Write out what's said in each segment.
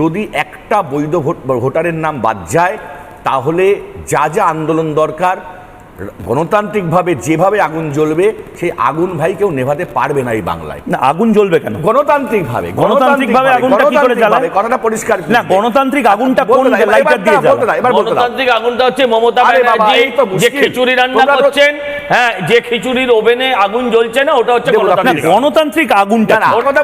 যদি একটা বৈধ ভোটারের নাম বাদ যায় তাহলে যা যা আন্দোলন দরকার গণতান্ত্রিকভাবে যেভাবে আগুন জ্বলবে সেই আগুন ভাই কেউ নেভাতে পারবে না এই বাংলায়। না, আগুন জ্বলবে কেন? গণতান্ত্রিকভাবে আগুনটা কি করে জ্বালায়? কথাটা পরিষ্কার না, গণতান্ত্রিক আগুনটা কোন লাইটার দিয়ে জ্বালায়? গণতান্ত্রিক আগুনটা হচ্ছে মমতা ব্যানার্জি যে খিচুড়ি রান্না করছেন, হ্যাঁ, যে খিচুড়ির ওভেনে আগুন জ্বলছে না, ওটা হচ্ছে গণতান্ত্রিক আগুনটা।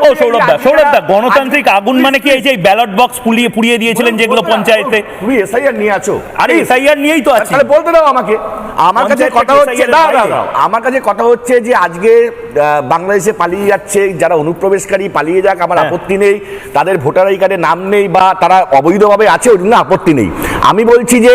ও সৌরভদা, গণতান্ত্রিক আগুন মানে কি এই যে ব্যালট বক্স পুড়িয়ে দিয়েছিলেন যেগুলো পঞ্চায়েতে? তুমি এসআইআর নিয়ে আছো? আরে এসআইআর নিয়েই তো আছে। তাহলে বলতে দাও আমাকে। আমার কাছে কথা হচ্ছে যে আজকে বাংলাদেশে পালিয়ে যাচ্ছে যারা অনুপ্রবেশকারী, পালিয়ে যাক, আমার আপত্তি নেই। তাদের ভোটার আই কার্ডে নাম নেই বা তারা অবৈধভাবে আছে, ওই জন্য আপত্তি নেই। আমি বলছি যে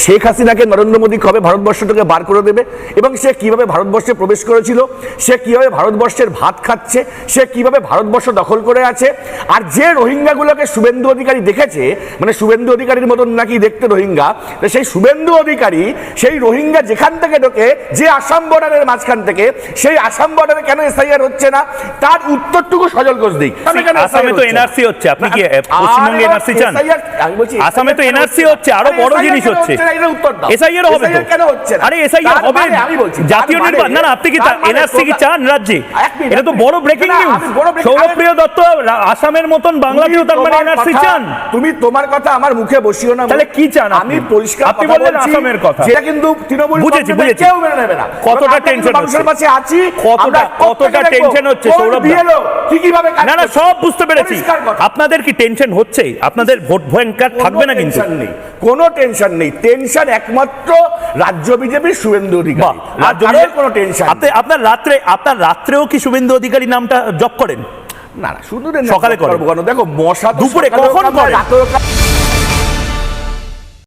শেখ হাসিনাকে নরেন্দ্র মোদী কবে ভারতবর্ষ থেকে বার করে দেবে এবং সে কিভাবে ভারতবর্ষে প্রবেশ করেছিল, সে কিভাবে ভারতবর্ষের ভাত খাচ্ছে, সে কিভাবে ভারতবর্ষ দখল করে আছে। আর যে রোহিঙ্গাগুলোকে শুভেন্দু অধিকারী দেখেছে, মানে শুভেন্দু অধিকারীর মতন নাকি দেখতে রোহিঙ্গা, সেই শুভেন্দু অধিকারী সেই রোহিঙ্গা যেখান থেকে ঢোকে, যে আসাম বর্ডারের মাঝখান থেকে, সেই আসাম বর্ডারে কেন এসআইআর হচ্ছে না তার উত্তরটুকু সজল ঘোষ দিক। আসামে তো এনআরসি হচ্ছে, আপনি কি পশ্চিমবঙ্গে এনআরসি চান? আসামে তো এনআরসি হচ্ছে, আরো বড় জিনিস হচ্ছে এসআইআর হবে তো। কেন হচ্ছে না? আরে এসআইআর হবে, আমি বলছি জাতীয় নির্বাচন। না, আপনি কি এনআরসি কি চান রাজ্যে? এটা তো বড় ব্রেকিং নিউজ। সৌরভপ্রিয় দত্ত আসামের মতন বাংলাদেশেও তার মানে এনআরসি চান? তুমি তোমার কথা আমার মুখে বসিও না। তাহলে কি চান? আমি পরিষ্কার আপনি বললেন আসামের কথা, যেটা কিন্তু তৃণমূল বুঝেছি। কেউ মেনে নেবে না। কতটা টেনশন হচ্ছে, কতটা টেনশন হচ্ছে সৌরভ? না না, সব বুঝতে পেরেছি। আপনাদের কি টেনশন হচ্ছে? আপনাদের ভোট ভয়ঙ্কর থাকবে না কিন্তু? কোনো টেনশন নেই। টেনশন একমাত্র রাজ্য বিজেপির শুভেন্দু অধিকারী। কোনো টেনশন আপনার রাত্রেও কি শুভেন্দু অধিকারী নামটা জপ করেন? না না, শুধু সকালে করেন। দেখো, মশা দুপুরে কখন করেন?